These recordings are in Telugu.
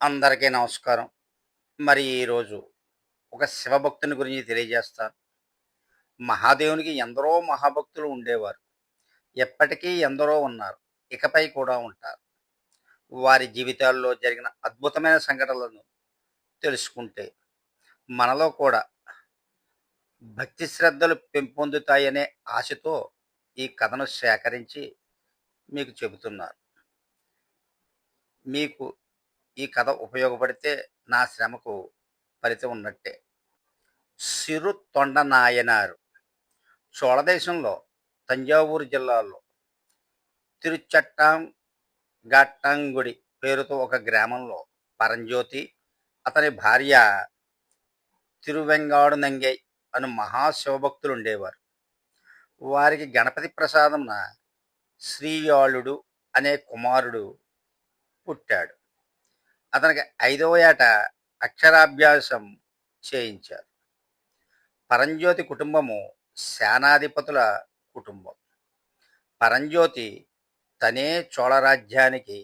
అందరికీ నమస్కారం. మరి ఈరోజు ఒక శివభక్తుని గురించి తెలియజేస్తాను. మహాదేవునికి ఎందరో మహాభక్తులు ఉండేవారు. ఎప్పటికీ ఎందరో ఉన్నారు. ఇకపై కూడా ఉంటారు. వారి జీవితాల్లో జరిగిన అద్భుతమైన సంఘటనలను తెలుసుకుంటే మనలో కూడా భక్తి శ్రద్ధలు పెంపొందుతాయనే ఆశతో ఈ కథను సేకరించి మీకు చెబుతున్నాను. మీకు ఈ కథ ఉపయోగపడితే నా శ్రమకు ఫలితం ఉన్నట్టే. సిరు తొండ నాయనారు చోళదేశంలో తంజావూరు జిల్లాలో తిరుచట్టాంగుడి పేరుతో ఒక గ్రామంలో పరంజ్యోతి, అతని భార్య తిరువెంగాడు నంగై అను మహాశివభక్తులు ఉండేవారు. వారికి గణపతి ప్రసాదమున శ్రీయాళుడు అనే కుమారుడు పుట్టాడు. అతనికి 5వ ఏట అక్షరాభ్యాసం చేయించారు. పరంజ్యోతి కుటుంబము సేనాధిపతుల కుటుంబం. పరంజ్యోతి తనే చోళరాజ్యానికి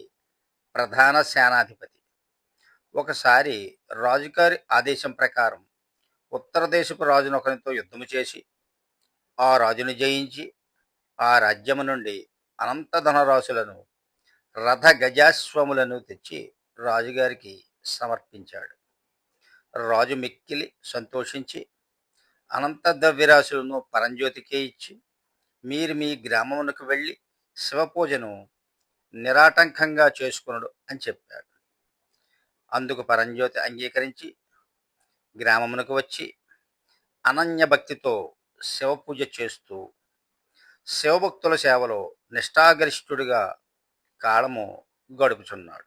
ప్రధాన సేనాధిపతి. ఒకసారి రాజుగారి ఆదేశం ప్రకారం ఉత్తర దేశపు రాజునొకరితో యుద్ధము చేసి ఆ రాజును జయించి ఆ రాజ్యము నుండి అనంత ధనరాశులను రథ గజాశ్వములను తెచ్చి రాజుగారికి సమర్పించాడు. రాజు మిక్కిలి సంతోషించి అనంత ద్రవ్యరాశులను పరంజ్యోతికే ఇచ్చి మీరు మీ గ్రామమునకు వెళ్ళి శివపూజను నిరాటంకంగా చేసుకునుడు అని చెప్పాడు. అందుకు పరంజ్యోతి అంగీకరించి గ్రామమునకు వచ్చి అనన్య భక్తితో శివపూజ చేస్తూ శివభక్తుల సేవలో నిష్ఠాగరిష్ఠుడిగా కాలము గడుపుచున్నాడు.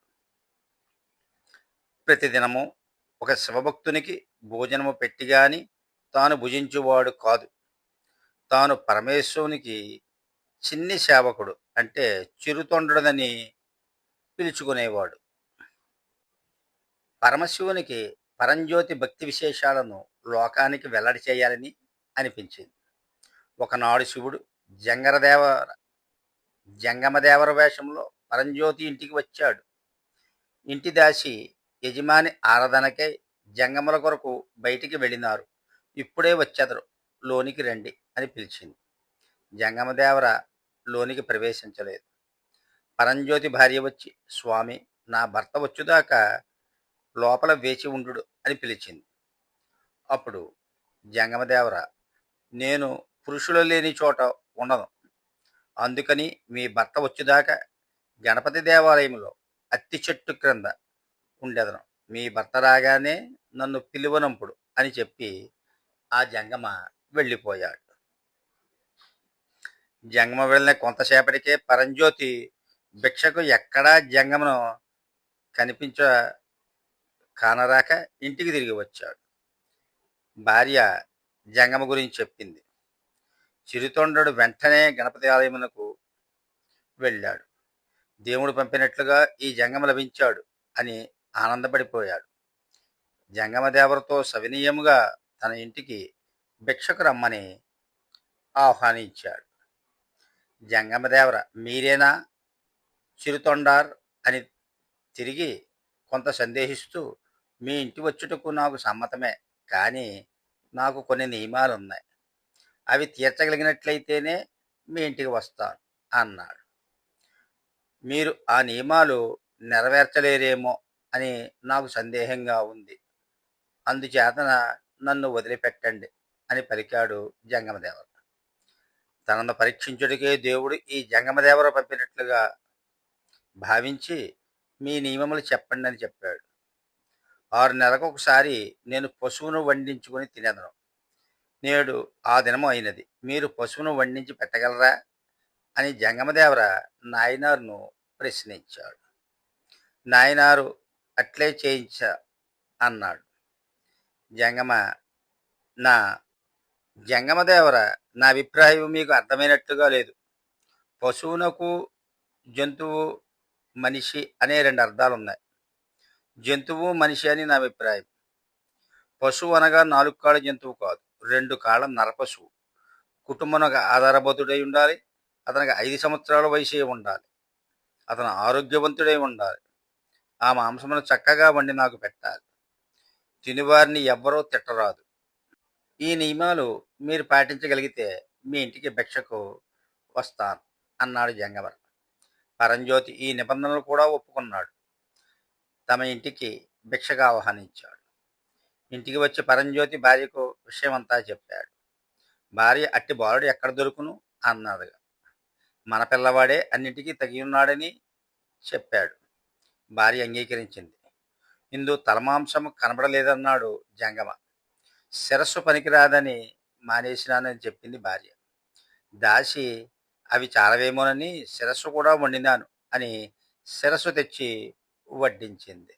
ప్రతిదినము ఒక శివభక్తునికి భోజనము పెట్టిగాని తాను భుజించువాడు కాదు. తాను పరమేశ్వరునికి చిన్ని సేవకుడు అంటే చిరుతొండడని పిలుచుకునేవాడు. పరమశివునికి పరంజ్యోతి భక్తి విశేషాలను లోకానికి వెల్లడి చేయాలని అనిపించింది. ఒకనాడు శివుడు జంగమదేవర వేషంలో పరంజ్యోతి ఇంటికి వచ్చాడు. ఇంటి దాసి యజమాని ఆరాధనకై జంగముల కొరకు బయటికి వెళ్ళినారు. ఇప్పుడే వచ్చెదరు, లోనికి రండి అని పిలిచింది. జంగమదేవర లోనికి ప్రవేశించలేదు. పరంజ్యోతి భార్య వచ్చి, స్వామి, నా భర్త వచ్చుదాకా లోపల వేచి ఉండు అని పిలిచింది. అప్పుడు జంగమదేవర, నేను పురుషులు లేని చోట ఉండను. అందుకని మీ భర్త వచ్చుదాకా గణపతి దేవాలయంలో అత్తి చెట్టు క్రింద ఉండెదను. మీ భర్త రాగానే నన్ను పిలువనంపుడు అని చెప్పి ఆ జంగమ వెళ్ళిపోయాడు. జంగమ వెళ్ళిన కొంతసేపటికే పరంజ్యోతి భిక్షకు ఎక్కడా జంగమను కనిపించ కానరాక ఇంటికి తిరిగి వచ్చాడు. భార్య జంగమ గురించి చెప్పింది. చిరుతొండడు వెంటనే గణపతి ఆలయమునకు వెళ్ళాడు. దేవుడు పంపినట్లుగా ఈ జంగమ లభించాడు అని ఆనందపడిపోయాడు. జంగమదేవరతో సవినీయముగా తన ఇంటికి భిక్షకు రమ్మని ఆహ్వానించాడు. జంగమదేవర, మీరేనా చిరుతొండార్ అని తిరిగి కొంత సందేహిస్తూ, మీ ఇంటి వచ్చుటకు నాకు సమ్మతమే, కానీ నాకు కొన్ని నియమాలున్నాయి. అవి తీర్చగలిగినట్లయితేనే మీ ఇంటికి వస్తాను అన్నాడు. మీరు ఆ నియమాలు నెరవేర్చలేరేమో అని నాకు సందేహంగా ఉంది. అందుచేతన నన్ను వదిలిపెట్టండి అని పలికాడు జంగమదేవర. తనను పరీక్షించుడికే దేవుడు ఈ జంగమదేవర పంపినట్లుగా భావించి మీ నియమములు చెప్పండి అని చెప్పాడు. 6 నెలలకు ఒకసారి నేను పశువును వండించుకొని తినేదను. నేడు ఆ దినము అయినది. మీరు పశువును వండించి పెట్టగలరా అని జంగమదేవర నాయనారును ప్రశ్నించాడు. నాయనారు అట్లే చేయించా అన్నాడు. జంగమ నా జంగమదేవర, నా అభిప్రాయం మీకు అర్థమైనట్టుగా లేదు. పశువునకు జంతువు మనిషి అనే 2 అర్థాలున్నాయి. జంతువు మనిషి అని నా అభిప్రాయం. పశువు అనగా 4 కాళ్ళ జంతువు కాదు, 2 కాళ్ళ నరపశువు. కుటుంబానికి ఆధారభూతుడై ఉండాలి. అతనికి 5 సంవత్సరాల వయసే ఉండాలి. అతను ఆరోగ్యవంతుడై ఉండాలి. ఆ మాంసమును చక్కగా వండి నాకు పెట్టాలి. తినువారిని ఎవ్వరూ తిట్టరాదు. ఈ నియమాలు మీరు పాటించగలిగితే మీ ఇంటికి భిక్షకు వస్తాను అన్నాడు జంగమర. పరంజ్యోతి ఈ నిబంధనలు కూడా ఒప్పుకున్నాడు. తమ ఇంటికి భిక్షగా ఆహ్వానించాడు. ఇంటికి వచ్చి పరంజ్యోతి భార్యకు విషయమంతా చెప్పాడు. భార్య అట్టి బాలుడు ఎక్కడ దొరుకును అన్నది. మన పిల్లవాడే అన్నింటికీ తగి ఉన్నాడని చెప్పాడు. భార్య అంగీకరించింది. ఇందు తలమాంసము కనబడలేదన్నాడు జంగమ. శిరస్సు పనికిరాదని మానేసినానని చెప్పింది భార్య. దాసి అవి చాలవేమోనని శిరస్సు కూడా వండినాను అని శిరస్సు తెచ్చి వడ్డించింది.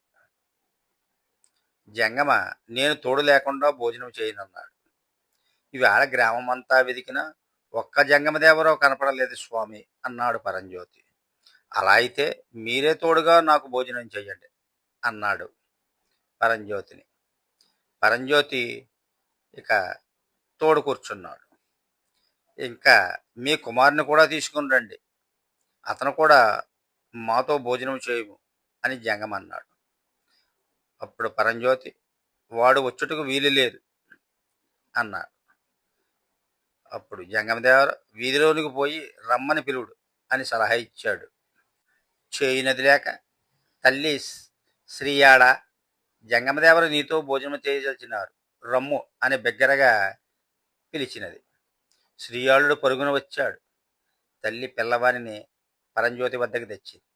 జంగమ నేను తోడు లేకుండా భోజనం చేయనన్నాడు. ఈవేళ గ్రామమంతా వెదికినా ఒక్క జంగమదేవరో కనపడలేదు స్వామి అన్నాడు పరంజ్యోతి. అలా అయితే మీరే తోడుగా నాకు భోజనం చెయ్యండి అన్నాడు పరంజ్యోతిని. పరంజ్యోతి ఇక తోడు కూర్చున్నాడు. ఇంకా మీ కుమారుని కూడా తీసుకుని రండి, అతను కూడా మాతో భోజనం చేయము అని జంగం అన్నాడు. అప్పుడు పరంజ్యోతి వాడు వచ్చుటకు వీలు లేదు అన్నాడు. అప్పుడు జంగమదేవర వీధిలోనికి పోయి రమ్మని పిలువుడు అని సలహా ఇచ్చాడు. చేయునది లేక తల్లి శ్రీయాడ జంగమదేవర నీతో భోజనం చేయదలిచినారు రమ్ము అని బిగ్గరగా పిలిచినది. శ్రీయాళుడు పరుగున వచ్చాడు. తల్లి పిల్లవారిని పరంజ్యోతి వద్దకు తెచ్చింది.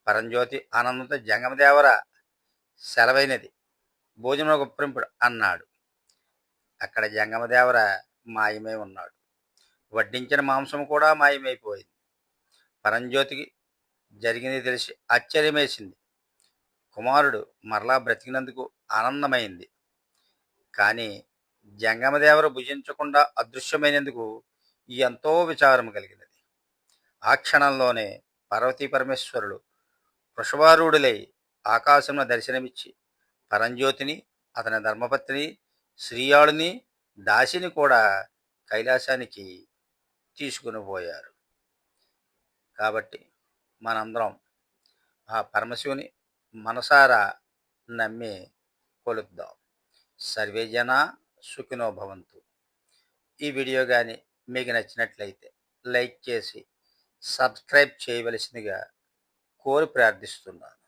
పరంజ్యోతి ఆనందంతో జంగమదేవర సెలవైనది, భోజనం గుప్పింపుడు అన్నాడు. అక్కడ జంగమదేవర మాయమై ఉన్నాడు. వడ్డించిన మాంసం కూడా మాయమైపోయింది. పరంజ్యోతికి జరిగింది తెలిసి ఆశ్చర్యమేసింది. కుమారుడు మరలా బ్రతికినందుకు ఆనందమైంది. కానీ జంగమదేవర భుజించకుండా అదృశ్యమైనందుకు ఎంతో విచారం కలిగినది. ఆ క్షణంలోనే పార్వతీ పరమేశ్వరుడు వృషభారూఢులై ఆకాశంలో దర్శనమిచ్చి పరంజ్యోతిని, అతని ధర్మపత్ని శ్రీయాళుని, దాసిని కూడా కైలాసానికి తీసుకుని పోయారు. కాబట్టి మనందరం ఆ పరమశివుని మనసారా నమ్మి కొలుద్దాం. సర్వే జనా సుఖినో భవంతు. ఈ వీడియో కానీ మీకు నచ్చినట్లయితే లైక్ చేసి సబ్స్క్రైబ్ చేయవలసిందిగా కోరి ప్రార్థిస్తున్నాను.